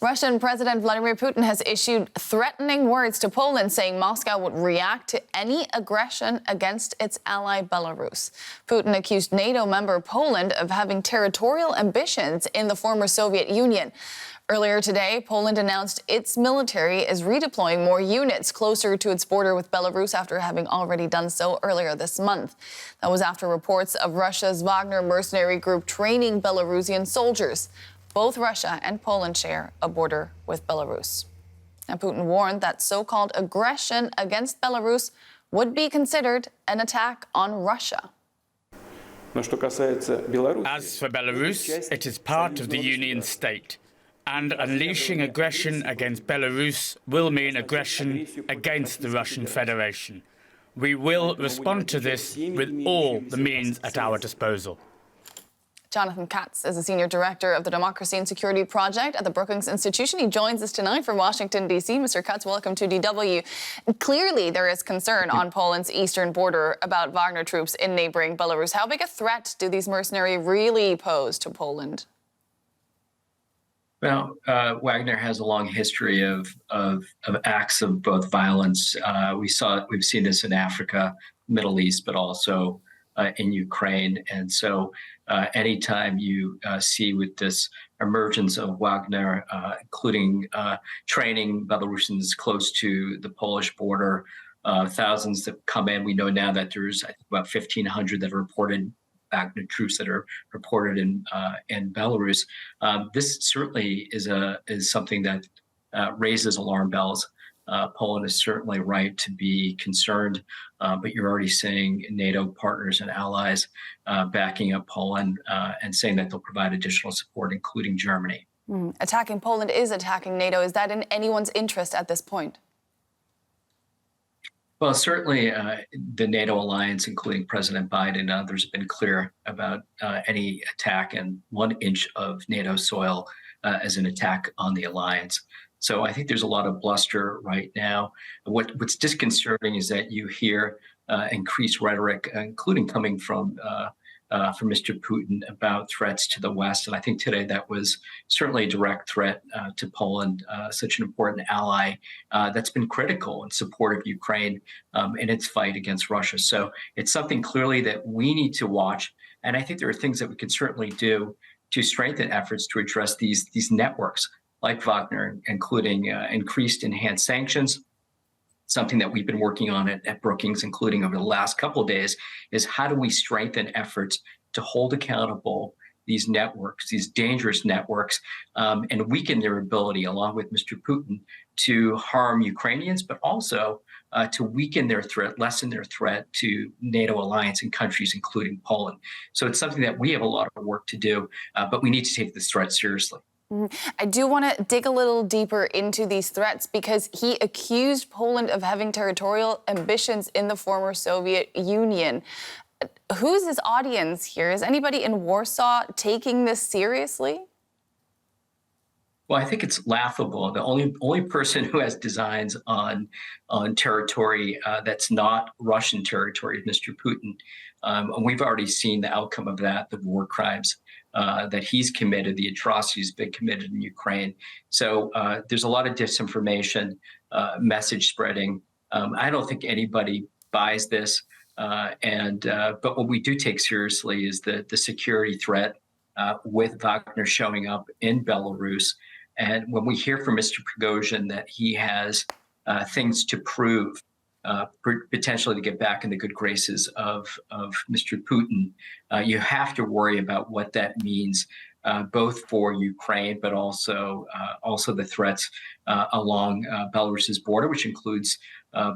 Russian President Vladimir Putin has issued threatening words to Poland, saying Moscow would react to any aggression against its ally Belarus. Putin accused NATO member Poland of having territorial ambitions in the former Soviet Union. Earlier today, Poland announced its military is redeploying more units closer to its border with Belarus after having already done so earlier this month. That was after reports of Russia's Wagner mercenary group training Belarusian soldiers. Both Russia and Poland share a border with Belarus. Now, Putin warned that so-called aggression against Belarus would be considered an attack on Russia. As for Belarus, it is part of the Union state. And unleashing aggression against Belarus will mean aggression against the Russian Federation. We will respond to this with all the means at our disposal. Jonathan Katz is a senior director of the Democracy and Security Project at the Brookings Institution. He joins us tonight from Washington, D.C. Mr. Katz, welcome to DW. Clearly, there is concern on Poland's eastern border about Wagner troops in neighboring Belarus. How big a threat do these mercenary really pose to Poland? Well, Wagner has a long history of acts of both violence. We've seen this in Africa, Middle East, but also in Ukraine. And so anytime you see with this emergence of Wagner, including training Belarusians close to the Polish border, thousands that come in. We know now that there's, I think, about 1,500 that are reported Wagner troops that are reported in Belarus. This certainly is something that raises alarm bells. Poland is certainly right to be concerned, but you're already seeing NATO partners and allies backing up Poland and saying that they'll provide additional support, including Germany. Attacking Poland is attacking NATO. Is that in anyone's interest at this point? Well, certainly the NATO alliance, including President Biden and others, have been clear about any attack in 1 inch of NATO soil as an attack on the alliance. So I think there's a lot of bluster right now. What's disconcerting is that you hear increased rhetoric, including coming from Mr. Putin about threats to the West. And I think today that was certainly a direct threat to Poland, such an important ally that's been critical in support of Ukraine in its fight against Russia. So it's something clearly that we need to watch. And I think there are things that we can certainly do to strengthen efforts to address these networks like Wagner, including increased enhanced sanctions. Something that we've been working on at Brookings, including over the last couple of days, is how do we strengthen efforts to hold accountable these networks, these dangerous networks, and weaken their ability, along with Mr. Putin, to harm Ukrainians, but also to weaken their threat, lessen their threat to NATO alliance and countries, including Poland. So it's something that we have a lot of work to do, but we need to take this threat seriously. I do want to dig a little deeper into these threats because he accused Poland of having territorial ambitions in the former Soviet Union. Who's his audience here? Is anybody in Warsaw taking this seriously? Well, I think it's laughable. The only person who has designs on territory that's not Russian territory is Mr. Putin. And we've already seen the outcome of that, the war crimes that he's committed, the atrocities been committed in Ukraine. So there's a lot of disinformation, message spreading. I don't think anybody buys this. But what we do take seriously is the security threat with Wagner showing up in Belarus. And when we hear from Mr. Prigozhin that he has things to prove, potentially to get back in the good graces of Mr. Putin, you have to worry about what that means, both for Ukraine, but also the threats along Belarus's border, which includes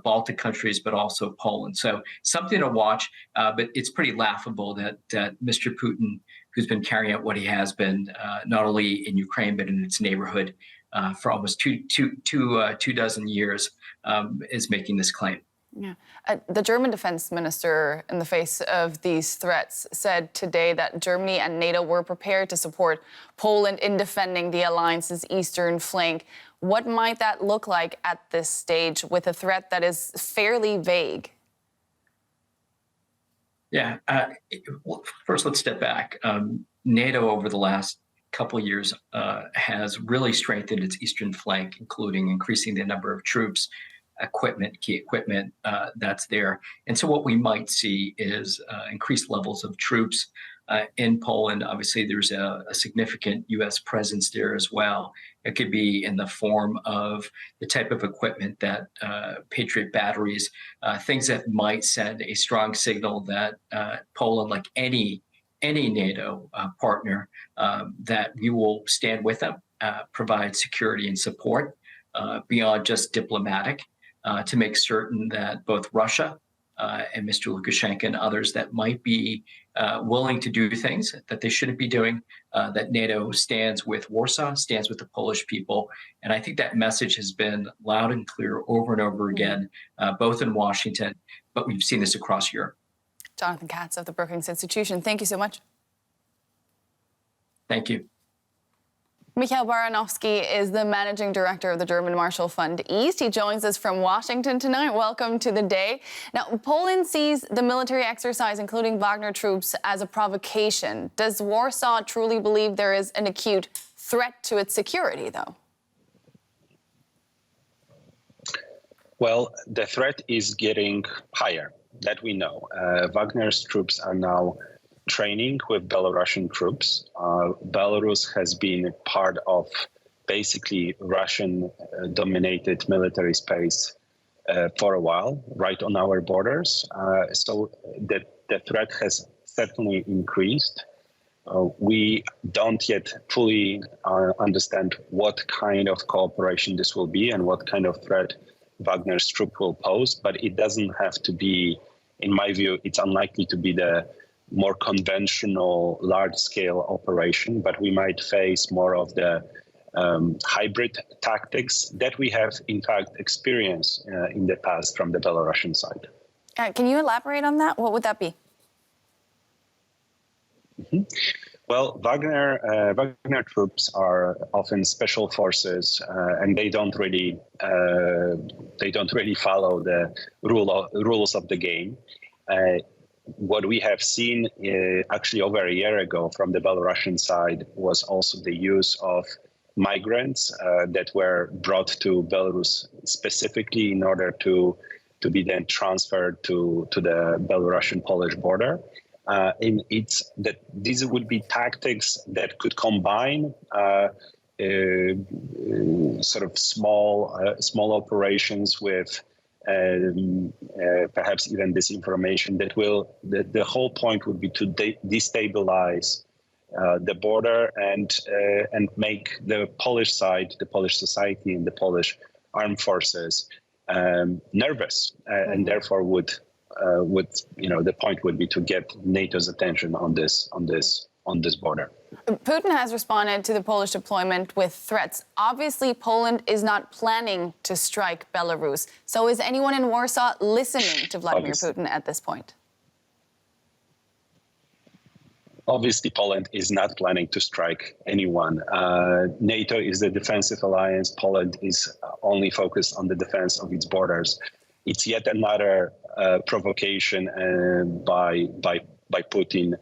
Baltic countries, but also Poland. So something to watch, but it's pretty laughable that Mr. Putin, who's been carrying out what he has been, not only in Ukraine, but in its neighborhood for almost two dozen years, is making this claim. Yeah. The German defense minister, in the face of these threats, said today that Germany and NATO were prepared to support Poland in defending the alliance's eastern flank. What might that look like at this stage with a threat that is fairly vague? Yeah. First, let's step back. NATO over the last couple years has really strengthened its eastern flank, including increasing the number of troops, key equipment that's there. And so what we might see is increased levels of troops in Poland. Obviously, there's a significant U.S. presence there as well. It could be in the form of the type of equipment that Patriot batteries, things that might send a strong signal that Poland, like any NATO partner, that we will stand with them, provide security and support beyond just diplomatic, to make certain that both Russia and Mr. Lukashenko and others that might be willing to do things that they shouldn't be doing, that NATO stands with Warsaw, stands with the Polish people. And I think that message has been loud and clear over and over again, both in Washington, but we've seen this across Europe. Jonathan Katz of the Brookings Institution, thank you so much. Thank you. Michał Baranowski is the managing director of the German Marshall Fund East. He joins us from Washington tonight. Welcome to the day. Now, Poland sees the military exercise, including Wagner troops, as a provocation. Does Warsaw truly believe there is an acute threat to its security, though? Well, the threat is getting higher, that we know. Wagner's troops are now training with Belarusian troops. Belarus has been part of basically Russian-dominated military space for a while, right on our borders. So the threat has certainly increased. We don't yet fully understand what kind of cooperation this will be and what kind of threat Wagner's troop will pose, but it doesn't have to be, in my view, it's unlikely to be the more conventional large-scale operation, but we might face more of the hybrid tactics that we have, in fact, experienced in the past from the Belarusian side. Can you elaborate on that? What would that be? Mm-hmm. Well, Wagner troops are often special forces, and they don't really follow the rules of the game. What we have seen actually over a year ago from the Belarusian side was also the use of migrants that were brought to Belarus specifically in order to be then transferred to the Belarusian-Polish border. And it's that these would be tactics that could combine sort of small operations with perhaps even disinformation the whole point would be to destabilize the border and make the Polish side, the Polish society and the Polish armed forces nervous, and therefore would the point would be to get NATO's attention on this border. Putin has responded to the Polish deployment with threats. Obviously, Poland is not planning to strike Belarus. So is anyone in Warsaw listening to Vladimir Putin at this point? Obviously, Poland is not planning to strike anyone. NATO is the defensive alliance. Poland is only focused on the defense of its borders. It's yet another provocation by Putin.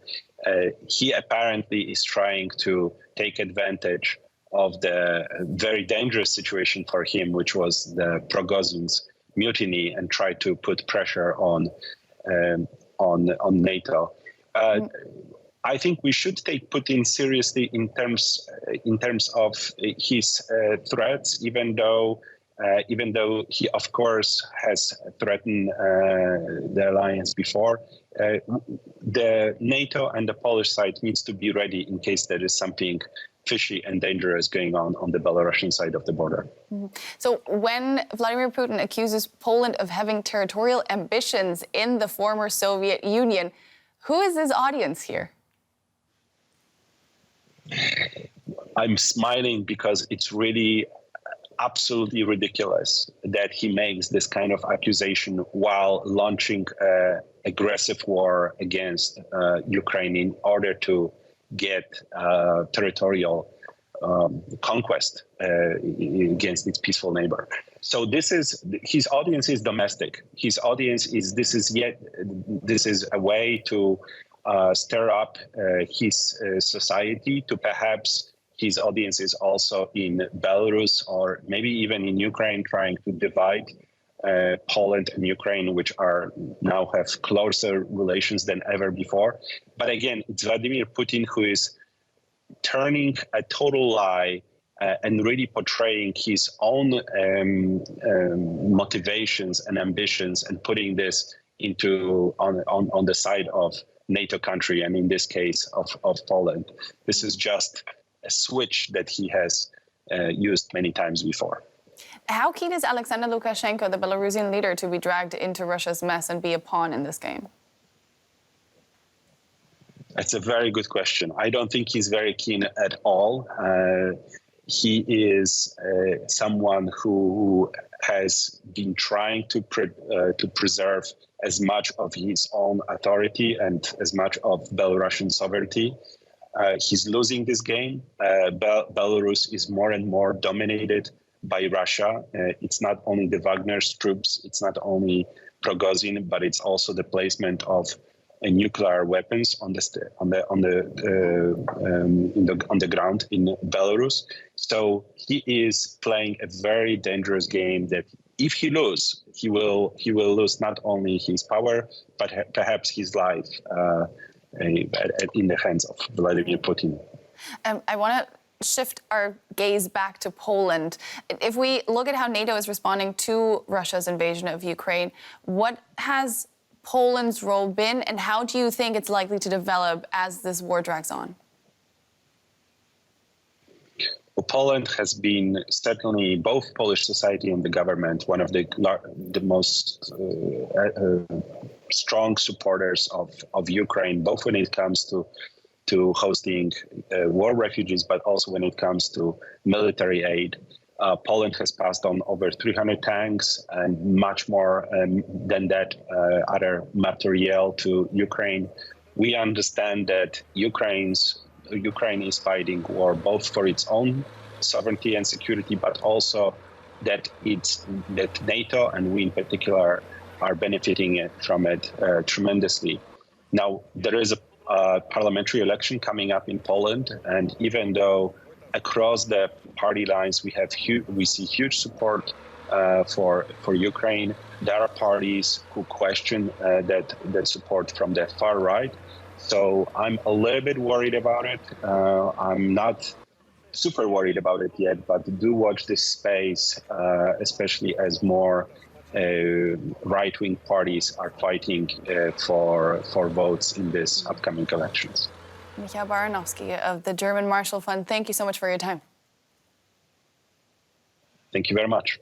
He apparently is trying to take advantage of the very dangerous situation for him, which was the Prigozhin's mutiny, and try to put pressure on NATO. I think we should take Putin seriously in terms of his threats, even though he, of course, has threatened the alliance before. The NATO and the Polish side needs to be ready in case there is something fishy and dangerous going on the Belarusian side of the border. Mm-hmm. So when Vladimir Putin accuses Poland of having territorial ambitions in the former Soviet Union, who is his audience here? I'm smiling because it's really absolutely ridiculous that he makes this kind of accusation while launching an aggressive war against Ukraine in order to get territorial conquest against its peaceful neighbor. So his audience is domestic. His audience is this is a way to stir up his society, to perhaps his audience is also in Belarus or maybe even in Ukraine, trying to divide Poland and Ukraine, which are now have closer relations than ever before. But again, it's Vladimir Putin who is turning a total lie and really portraying his own motivations and ambitions and putting this into on the side of NATO country, and in this case of Poland. This is just a switch that he has used many times before. How keen is Alexander Lukashenko, the Belarusian leader, to be dragged into Russia's mess and be a pawn in this game? That's a very good question. I don't think he's very keen at all. He is someone who has been trying to preserve as much of his own authority and as much of Belarusian sovereignty. He's losing this game. Belarus is more and more dominated by Russia. It's not only the Wagner's troops, it's not only Prigozhin, but it's also the placement of nuclear weapons on the ground in Belarus. So he is playing a very dangerous game that if he loses, he will lose not only his power, but perhaps his life in the hands of Vladimir Putin. I want to shift our gaze back to Poland. If we look at how NATO is responding to Russia's invasion of Ukraine, what has Poland's role been, and how do you think it's likely to develop as this war drags on? Well, Poland has been certainly, both Polish society and the government, one of the most strong supporters of Ukraine, both when it comes to hosting war refugees, but also when it comes to military aid. Poland has passed on over 300 tanks and much more than that, other material to Ukraine. We understand that Ukraine is fighting war both for its own sovereignty and security, but also that NATO and we in particular are benefiting from it tremendously. Now, there is a parliamentary election coming up in Poland, and even though across the party lines we see huge support for Ukraine, there are parties who question that support from the far right. So I'm a little bit worried about it. I'm not super worried about it yet, but do watch this space, especially as more right-wing parties are fighting for votes in these upcoming elections. Michał Baranowski of the German Marshall Fund, thank you so much for your time. Thank you very much.